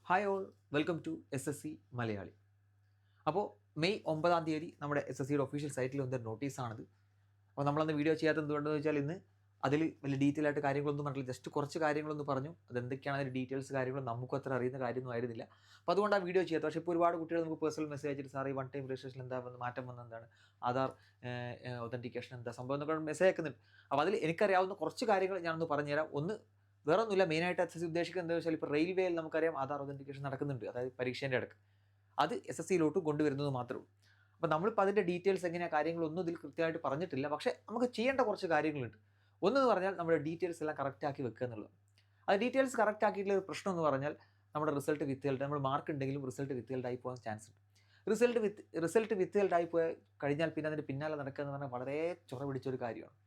Hi all, welcome to SSC Malayali. അപ്പോൾ May 9 നമ്മുടെ SSCയുടെ official സൈറ്റിൽ വന്നൊരു നോട്ടീസാണിത്. അപ്പോൾ നമ്മളന്ന് വീഡിയോ ചെയ്യാത്ത എന്തുകൊണ്ടെന്ന് വെച്ചാൽ ഇന്ന് അതിൽ വലിയ ഡീറ്റെയിൽ ആയിട്ട് കാര്യങ്ങളൊന്നും പറഞ്ഞില്ല, ജസ്റ്റ് കുറച്ച് കാര്യങ്ങളൊന്ന് പറഞ്ഞു. അതെന്തൊക്കെയാണ് അതിൻ്റെ ഡീറ്റെയിൽസ് കാര്യങ്ങളും നമുക്കും അത്ര അറിയുന്ന കാര്യമൊന്നും ആയിരുന്നില്ല. അപ്പോൾ അതുകൊണ്ട് ആ വീഡിയോ ചെയ്യാത്ത. പക്ഷേ ഇപ്പോൾ ഒരുപാട് കുട്ടികൾ നമുക്ക് പേഴ്സണൽ മെസ്സേജ് അയച്ചിട്ട് സാർ ഈ വൺ ടൈം രജിസ്ട്രേഷൻ എന്താ മാറ്റം വന്നത്, എന്താണ് ആധാർ ഒതൻറ്റിക്കേഷൻ എന്താ സംഭവം എന്നൊക്കെ മെസ്സേജ് അയക്കുന്നുണ്ട്. അപ്പോൾ അതിൽ എനിക്കറിയാവുന്ന കുറച്ച് കാര്യങ്ങൾ ഞാനൊന്ന് പറഞ്ഞുതരാം. ഒന്ന്, വേറെ ഒന്നുമില്ല, മെയിനായിട്ട് SSC ഉദ്ദേശിക്കുന്നത് എന്താ വെച്ചാൽ ഇപ്പോൾ റെയിൽവേയിൽ നമുക്കറിയാം ആധാർ ഒതൻറ്റിക്കേഷൻ നടക്കുന്നുണ്ട്, അതായത് പരീക്ഷേൻ്റെ ഇടയ്ക്ക് അത് SSCയിലോട്ട് കൊണ്ടുവരുന്നത് മാത്രമേ ഉള്ളൂ. അപ്പോൾ നമ്മളിപ്പോൾ അതിൻ്റെ ഡീറ്റെയിൽസ് എങ്ങനെയാണ് കാര്യങ്ങളൊന്നും ഇതിൽ കൃത്യമായിട്ട് പറഞ്ഞിട്ടില്ല. പക്ഷേ നമുക്ക് ചെയ്യേണ്ട കുറച്ച് കാര്യങ്ങളുണ്ട്. ഒന്നെന്ന് പറഞ്ഞാൽ നമ്മുടെ ഡീറ്റെയിൽസ് എല്ലാം കറക്റ്റാക്കി വെക്കുക എന്നുള്ളത്. അത് ഡീറ്റെയിൽസ് കറക്റ്റ് ആക്കിയിട്ടുള്ള ഒരു പ്രശ്നം എന്ന് പറഞ്ഞാൽ നമ്മുടെ റിസൾട്ട് വിത്തുകളുടെ നമ്മൾ മാർക്ക് ഉണ്ടെങ്കിലും റിസൾട്ട് വിത്തുകളുടെ പോകാൻ ചാൻസ് ഉണ്ട്. റിസൾട്ട് വിത്തുകളുടെ പോയി കഴിഞ്ഞാൽ പിന്നെ അതിൻ്റെ പിന്നാലെ നടക്കുക എന്ന് പറഞ്ഞാൽ വളരെ ചൊറ പിടിച്ചൊരു കാര്യമാണ്.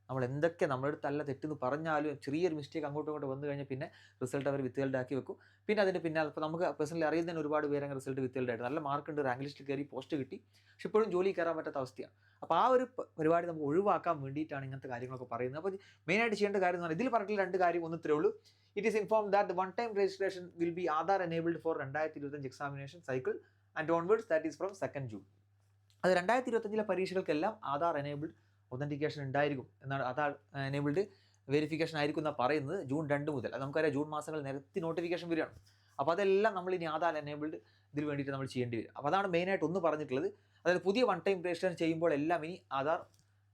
നമ്മൾ എന്തൊക്കെ നമ്മുടെ അടുത്തല്ല തെറ്റെന്ന് പറഞ്ഞാലും ചെറിയൊരു മിസ്റ്റേക്ക് അങ്ങോട്ടും ഇങ്ങോട്ട് വന്നു കഴിഞ്ഞാൽ പിന്നെ റിസൾട്ട് അവർ വിത്തുകളുടെ ആക്കി വെക്കും. പിന്നെ അതിൻ്റെ പിന്നാലെ ഇപ്പോൾ നമുക്ക് പേഴ്സണലി അറിയുന്നതിന് ഒരുപാട് പേര് അങ്ങനെ റിസൾട്ട് വിത്തുകളുടെ ആയിട്ട് നല്ല മാർക്കുണ്ട്, റാങ്ക് ലിസ്റ്റിൽ കയറി പോസ്റ്റ് കിട്ടി, പക്ഷെ ഇപ്പോഴും ജോലി കയറാൻ പറ്റാത്ത അവസ്ഥയാണ്. അപ്പോൾ ആ ഒരു പരിപാടി നമുക്ക് ഒഴിവാക്കാൻ വേണ്ടിയിട്ടാണ് ഇങ്ങനത്തെ കാര്യങ്ങളൊക്കെ പറയുന്നത്. അപ്പോൾ മെയിനായിട്ട് ചെയ്യേണ്ട കാര്യം എന്ന് പറഞ്ഞാൽ ഇതിൽ പറഞ്ഞിട്ടുള്ള രണ്ട് കാര്യം ഒന്ന് ഇത്രേ ഉള്ളൂ. It is inform that one time registration will be Aadhaar enabled for 2025 examination cycle and onwards, that is from 2 June. അത് 2025 പരീക്ഷകൾക്കെല്ലാം ആധാർ എനേബിൾഡ് ഒതൻറ്റിക്കേഷൻ ഉണ്ടായിരിക്കും എന്നാണ്, ആധാർ എനേബിൾഡ് വെരിഫിക്കേഷൻ ആയിരിക്കും എന്നാണ് പറയുന്നത്. ജൂൺ 2 മുതൽ. അത് നമുക്കറിയാം ജൂൺ മാസങ്ങൾ നിരത്തി നോട്ടിഫിക്കേഷൻ വരികയാണ്. അപ്പോൾ അതെല്ലാം നമ്മൾ ഇനി ആധാർ എനേബിൾഡ് ഇതിൽ വേണ്ടിയിട്ട് നമ്മൾ ചെയ്യേണ്ടി വരും. അപ്പോൾ അതാണ് മെയിനായിട്ട് ഒന്ന് പറഞ്ഞിട്ടുള്ളത്. അതായത് പുതിയ വൺ ടൈം രജിസ്ട്രേഷൻ ചെയ്യുമ്പോൾ എല്ലാം ഇനി ആധാർ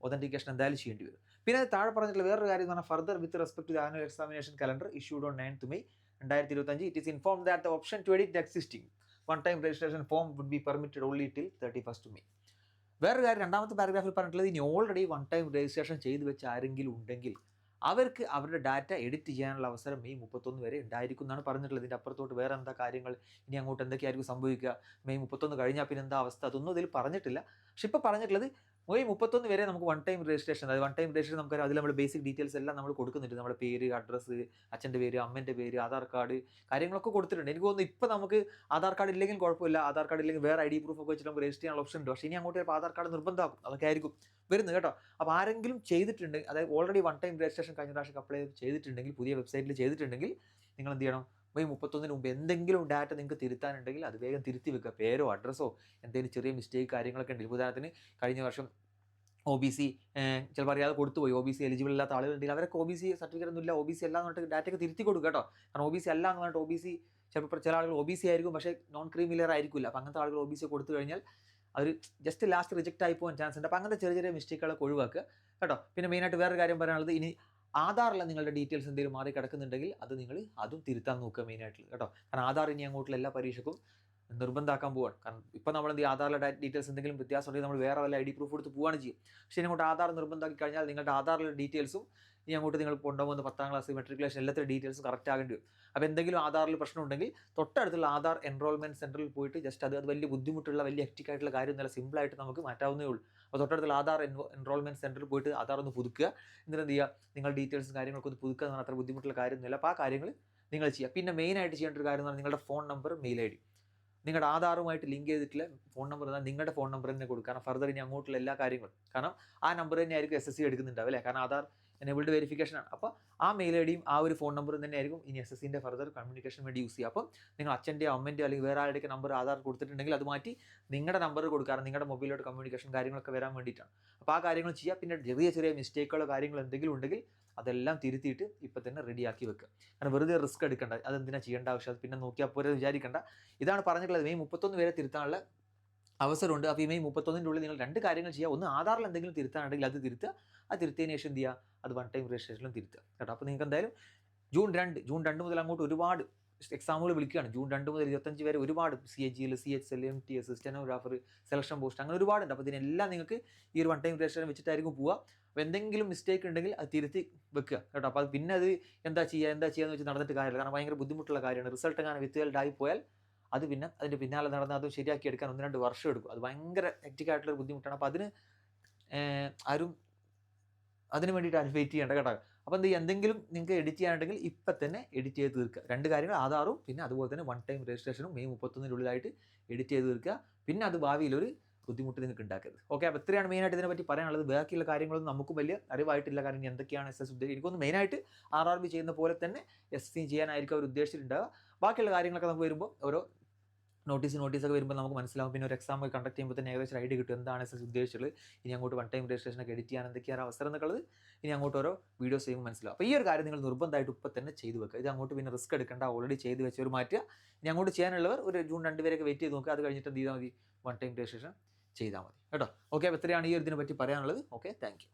ഒതൻറ്റിക്കേഷൻ എന്തായാലും ചെയ്യേണ്ടി വരും. പിന്നെ അത് താഴെ പറഞ്ഞിട്ടുള്ള വേറൊരു കാര്യം എന്ന് പറഞ്ഞാൽ further with respect to annual examination calendar issued on 9th May 2025 it is inform that the option to edit existing one time registration form would be permitted only till 31st May. വേറൊരു കാര്യം രണ്ടാമത്തെ പാരഗ്രാഫിൽ പറഞ്ഞിട്ടുള്ളത്, ഇനി already one time registration ചെയ്ത് വെച്ച് ആരെങ്കിലും ഉണ്ടെങ്കിൽ അവർക്ക് അവരുടെ ഡാറ്റ എഡിറ്റ് ചെയ്യാനുള്ള അവസരം മെയ് 31 വരെ ഉണ്ടായിരിക്കും എന്നാണ് പറഞ്ഞിട്ടുള്ളത്. ഇതിൻ്റെ അപ്പുറത്തോട്ട് വേറെ എന്താ കാര്യങ്ങൾ, ഇനി അങ്ങോട്ട് എന്തൊക്കെയായിരിക്കും സംഭവിക്കുക, മെയ് 31 കഴിഞ്ഞാൽ പിന്നെ എന്താ അവസ്ഥ, അതൊന്നും ഇതിൽ പറഞ്ഞിട്ടില്ല. പക്ഷെ ഇപ്പോൾ പറഞ്ഞിട്ടുള്ളത് മെയ് 31 വരെ നമുക്ക് വൺ ടൈം രജിസ്ട്രേഷൻ, അതായത് വൺ ടൈം രജിസ്ട്രേഷൻ നമുക്ക് അതിൽ നമ്മൾ ബേസിക് ഡീറ്റെയിൽസ് എല്ലാം നമ്മൾ കൊടുക്കുന്നുണ്ട്. നമ്മുടെ പേര്, അഡ്രസ്സ്, അച്ഛൻ്റെ പേര്, അമ്മേൻ്റെ പേര്, ആധാർ കാർഡ് കാര്യങ്ങളൊക്കെ കൊടുത്തിട്ടുണ്ട്. എനിക്ക് തോന്നുന്നു ഇപ്പോൾ നമുക്ക് ആധാർ കാർഡ് ഇല്ലെങ്കിൽ കുഴപ്പമില്ല, ആധാർ കാർഡ് ഇല്ലെങ്കിൽ വേറെ ID പ്രൂഫ് ഒക്കെ വെച്ചിട്ട് നമുക്ക് രജിസ്റ്റർ ചെയ്യാനുള്ള ഓപ്ഷൻ ഉണ്ട്. പക്ഷേ ഇനി അങ്ങോട്ട് ഇപ്പോൾ ആധാർ കാർഡ് നിർബന്ധമാക്കും, അതൊക്കെ ആയിരിക്കും വരുന്നത് കേട്ടോ. അപ്പോൾ ആരെങ്കിലും ചെയ്തിട്ടുണ്ടെങ്കിൽ, അതായത് ഓൾറെഡി വൺ ടൈം രജിസ്ട്രേഷൻ കഴിഞ്ഞ പ്രാവശ്യം അപ്ലൈ ചെയ്തിട്ടുണ്ടെങ്കിൽ, പുതിയ വെബ്സൈറ്റിൽ ചെയ്തിട്ടുണ്ടെങ്കിൽ നിങ്ങൾ എന്ത് ചെയ്യണം, മെയ് 31 മുമ്പ് എന്തെങ്കിലും ഡാറ്റ നിങ്ങൾക്ക് തിരുത്താനുണ്ടെങ്കിൽ അത് വേഗം തിരുത്തി വെക്കുക. പേരോ അഡ്രസ്സോ എന്തെങ്കിലും ചെറിയ മിസ്റ്റേക്ക് കാര്യങ്ങളൊക്കെ ഉണ്ടെങ്കിൽ, ഉദാഹരണത്തിന് കഴിഞ്ഞ വർഷം OBC ചിലപ്പോൾ അറിയാതെ കൊടുത്തുപോയി, OBC എലിജിബിൾ അല്ലാത്ത ആളുകളുണ്ടെങ്കിൽ അവരൊക്കെ OBC സർട്ടിഫിക്കറ്റ് ഒന്നും ഇല്ല, OBC അല്ല എന്ന് പറഞ്ഞിട്ട് ഡാറ്റയൊക്കെ തിരുത്തി കൊടുക്കുക കേട്ടോ. കാരണം OBC അല്ല എന്ന് പറഞ്ഞിട്ട് OBC ചിലപ്പോൾ ചില ആളുകൾ OBC ആയിരിക്കും പക്ഷേ നോൺ ക്രീമിലെയർ ആയിരിക്കില്ല. അപ്പോൾ അങ്ങനത്തെ ആളുകൾ OBC കൊടുത്തു കഴിഞ്ഞാൽ അവർ ജസ്റ്റ് ലാസ്റ്റ് റിജക്റ്റ് ആയി പോകാൻ ചാൻസ് ഉണ്ട്. അപ്പോൾ അങ്ങനത്തെ ചെറിയ ചെറിയ മിസ്റ്റേക്കുകളൊക്കെ ഒഴിവാക്കുക കേട്ടോ. പിന്നെ മെയിനായിട്ട് വേറൊരു കാര്യം പറയാനുള്ളത്, ഇനി ആധാറിലെ നിങ്ങളുടെ ഡീറ്റെയിൽസ് എന്തെങ്കിലും മാറി കിടക്കുന്നുണ്ടെങ്കിൽ അത് നിങ്ങൾ അതും തിരുത്താൻ നോക്കുക മെയിനായിട്ടുള്ള കേട്ടോ. കാരണം ആധാർ ഇനി അങ്ങോട്ടുള്ള എല്ലാ പരീക്ഷയ്ക്കും നിർബന്ധമാക്കാൻ പോവാണ്. കാരണം ഇപ്പോൾ നമ്മൾ എന്ത് ചെയ്യും, ആധാറിലെ ഡീറ്റെയിൽസ് എന്തെങ്കിലും വ്യത്യാസം ഉണ്ടെങ്കിൽ നമ്മൾ വേറെ വല്ല ID പ്രൂഫ് എടുത്ത് പോവുകയാണ് ചെയ്യും. പക്ഷേ ഇങ്ങോട്ട് ആധാർ നിർബന്ധമാക്കി കഴിഞ്ഞാൽ നിങ്ങളുടെ ആധാറിലെ ഡീറ്റെയിൽസും ഇനി അങ്ങോട്ട് നിങ്ങൾ കൊണ്ടുപോകുന്ന 10ാം ക്ലാസ് മെട്രിക്കുലേഷൻ എല്ലാത്തിൻ്റെ ഡീറ്റെയിൽസും കറക്റ്റ് ആകേണ്ടി വരും. അപ്പോൾ എന്തെങ്കിലും ആധാറിൽ പ്രശ്നം ഉണ്ടെങ്കിൽ തൊട്ടടുത്തുള്ള ആധാർ എൻറോൾമെൻറ്റ് സെൻറ്ററിൽ പോയിട്ട് ജസ്റ്റ് അത് വലിയ ബുദ്ധിമുട്ടുള്ള വലിയ ഹെക്റ്റിക് ആയിട്ടുള്ള കാര്യം നല്ല സിമ്പിളായിട്ട് നമുക്ക് മാറ്റാവുന്നേ ഉള്ളൂ. അപ്പോൾ തൊട്ടടുത്തുള്ള ആധാർ എൻറോൾമെൻറ്റ് സെൻറ്ററിൽ പോയിട്ട് ആധാർ ഒന്ന് പുതുക്കുക. എന്നിട്ട് എന്ത് ചെയ്യുക, നിങ്ങൾ ഡീറ്റെയിൽസും കാര്യങ്ങളൊക്കെ ഒന്ന് പുതുക്കുക എന്ന് പറഞ്ഞാൽ അത്ര ബുദ്ധിമുട്ടുള്ള കാര്യമൊന്നുമില്ല. അപ്പോൾ ആ കാര്യങ്ങൾ നിങ്ങൾ ചെയ്യുക. പിന്നെ മെയിനായിട്ട് ചെയ്യേണ്ട ഒരു കാര്യം എന്ന് പറഞ്ഞാൽ നിങ്ങളുടെ ഫോൺ നമ്പർ, മെയിൽ ID, നിങ്ങളുടെ ആധാറുമായിട്ട് ലിങ്ക് ചെയ്തിട്ടുള്ള ഫോൺ നമ്പർ എന്നാൽ നിങ്ങളുടെ ഫോൺ നമ്പർ തന്നെ കൊടുക്കുക. കാരണം ഫർദർ ഇനി അങ്ങോട്ടുള്ള എല്ലാ കാര്യങ്ങളും, കാരണം ആ നമ്പർ തന്നെ ആയിരിക്കും SSC എടുക്കുന്നുണ്ടാവും അല്ലേ, കാരണം ആധാർ എനേബിൾഡ് വെരിഫിക്കേഷൻ ആണ്. അപ്പോൾ ആ മെയിൽ IDയും ആ ഒരു ഫോൺ നമ്പറും തന്നെ ആയിരിക്കും ഇനി SSCൻ്റെ ഫർദർ കമ്മ്യൂണിക്കേഷൻ വേണ്ടി യൂസ് ചെയ്യുക. അപ്പം നിങ്ങൾ അച്ഛൻ്റെയോ അമ്മൻ്റെയോ അല്ലെങ്കിൽ വേറെ ആരുടെയൊക്കെ നമ്പർ ആധാർ കൊടുത്തിട്ടുണ്ടെങ്കിൽ അത് മാറ്റി നിങ്ങളുടെ നമ്പർ കൊടുക്കാറ് നിങ്ങളുടെ മൊബൈലോട്ട് കമ്മ്യൂണിക്കേഷൻ കാര്യങ്ങളൊക്കെ വരാൻ വേണ്ടിയിട്ടാണ്. അപ്പോൾ ആ കാര്യങ്ങൾ ചെയ്യുക. പിന്നെ ചെറിയ ചെറിയ മിസ്റ്റേക്കുകളോ കാര്യങ്ങളോ എന്തെങ്കിലും ഉണ്ടെങ്കിൽ അതെല്ലാം തിരുത്തിയിട്ട് ഇപ്പം തന്നെ റെഡിയാക്കി വെക്കുക. കാരണം വെറുതെ റിസ്ക് എടുക്കേണ്ട, അതെന്തിനാ ചെയ്യേണ്ട ആവശ്യം, അത് പിന്നെ നോക്കിയാൽ പോരെ വിചാരിക്കേണ്ട. ഇതാണ് പറഞ്ഞിട്ടുള്ളത്, മെയ് 31 വരെ തിരുത്താനുള്ള അവസരമുണ്ട്. അപ്പോൾ ഈ മെയ് 31 ഉള്ളിൽ നിങ്ങൾ രണ്ട് കാര്യങ്ങൾ ചെയ്യുക. ഒന്ന്, ആധാറിൽ എന്തെങ്കിലും തിരുത്താനുണ്ടെങ്കിൽ അത് തിരുത്തുക. അത് തിരുത്തിയതിന് ശേഷം എന്ത് ചെയ്യുക, അത് വൺ ടൈം രജിസ്ട്രേഷനിലും തിരുത്തുക കേട്ടോ. അപ്പോൾ നിങ്ങൾക്ക് എന്തായാലും ജൂൺ 2 മുതൽ അങ്ങോട്ട് ഒരുപാട് എക്സാമുകൾ വിളിക്കുകയാണ്. ജൂൺ 2 മുതൽ 25 വരെ ഒരുപാട് CHGL, CHL, MTS, stenographer, selection post, അങ്ങനെ ഒരുപാടുണ്ട്. അപ്പോൾ ഇതിനെല്ലാം നിങ്ങൾക്ക് ഈ ഒരു വൺ ടൈം രജിസ്ട്രേഷൻ വെച്ചിട്ടായിരിക്കും പോവുക. അപ്പോൾ എന്തെങ്കിലും മിസ്റ്റേക്ക് ഉണ്ടെങ്കിൽ അത് തിരുത്തി വെക്കുക കേട്ടോ. അപ്പോൾ അത് പിന്നെ അത് എന്താ ചെയ്യുക വെച്ച് നടന്നിട്ട് കാര്യമില്ല. കാരണം ഭയങ്കര ബുദ്ധിമുട്ടുള്ള കാര്യമാണ്. റിസൾട്ട് അങ്ങനെ വിത്തുകളുടെ പോയാൽ അത് പിന്നെ അതിൻ്റെ പിന്നാലെ നടന്ന് അത് ശരിയാക്കി എടുക്കാൻ 1-2 വർഷം എടുക്കും. അത് ഭയങ്കര ഹെക്റ്റിക് ആയിട്ടുള്ള ബുദ്ധിമുട്ടാണ്. അപ്പോൾ അതിന് ആരും അതിന് വേണ്ടിയിട്ട് വെയിറ്റ് ചെയ്യേണ്ട കേട്ടോ. അപ്പോൾ എന്ത് ചെയ്യുക, എന്തെങ്കിലും നിങ്ങൾക്ക് എഡിറ്റ് ചെയ്യാനുണ്ടെങ്കിൽ ഇപ്പം തന്നെ എഡിറ്റ് ചെയ്ത് തീർക്കുക. രണ്ട് കാര്യങ്ങൾ, ആധാറും പിന്നെ അതുപോലെ തന്നെ വൺ ടൈം രജിസ്ട്രേഷനും മെയ് 31 എഡിറ്റ് ചെയ്ത് തീർക്കുക. പിന്നെ അത് ഭാവിയിലൊരു ബുദ്ധിമുട്ട് നിങ്ങൾക്ക് ഉണ്ടാക്കരുത്. ഓക്കെ, അപ്പോൾ ഇത്രയാണ് മെയിനായിട്ട് ഇതിനെപ്പറ്റി പറയാനുള്ളത്. ബാക്കിയുള്ള കാര്യങ്ങളൊന്നും നമുക്ക് വലിയ അറിവായിട്ടില്ല. കാരണം എന്തൊക്കെയാണ് SS ഉദ്ദേശിച്ചത്, എനിക്കൊന്ന് മെയിനായിട്ട് RRB ചെയ്യുന്ന പോലെ തന്നെ SSC ചെയ്യാനായിരിക്കും അവർ ഉദ്ദേശിച്ചിട്ടുണ്ടാവുക. ബാക്കിയുള്ള കാര്യങ്ങളൊക്കെ നമുക്ക് വരുമ്പോൾ ഓരോ നോട്ടീസൊക്കെ വരുമ്പോൾ നമുക്ക് മനസ്സിലാവും. പിന്നെ ഒരു എക്സാം കണ്ടക്ട് ചെയ്യുമ്പോൾ തന്നെ ഏകദേശം ഐഡിയ കിട്ടും എന്താണ് SSC ഉദ്ദേശിച്ചത്, ഇനി അങ്ങോട്ട് വൺ ടൈം രജിസ്ട്രേഷനൊക്കെ എഡിറ്റ് ചെയ്യാൻ എന്തൊക്കെയാണ് അവസരം എന്നുള്ളത് ഇനി അങ്ങോട്ട് ഓരോ വീഡിയോസ് ചെയ്യുമ്പോൾ മനസ്സിലാവും. അപ്പോൾ ഈ ഒരു കാര്യം നിങ്ങൾ നിർബന്ധമായിട്ട് ഇപ്പോൾ തന്നെ ചെയ്തു വെക്കുക. ഇത് അങ്ങോട്ട് പിന്നെ റിസ്ക് എടുക്കേണ്ട, ഓൾറെഡി ചെയ്ത് വെച്ചവർ മാറ്റുക. ഇനി അങ്ങോട്ട് ചെയ്യാനുള്ളവർ ഒരു ജൂൺ 2 വരെയൊക്കെ വെയിറ്റ് ചെയ്ത് നോക്കുക. അത് കഴിഞ്ഞിട്ട് എന്ത് ചെയ്താൽ മതി, വൺ ടൈം രജിസ്ട്രേഷൻ ചെയ്താൽ മതി കേട്ടോ. ഓക്കെ, അപ്പോൾ ഇത്രയാണ് ഈ ഒരു ഇതിനെ പറ്റി പറയാനുള്ളത്. Okay, thank you.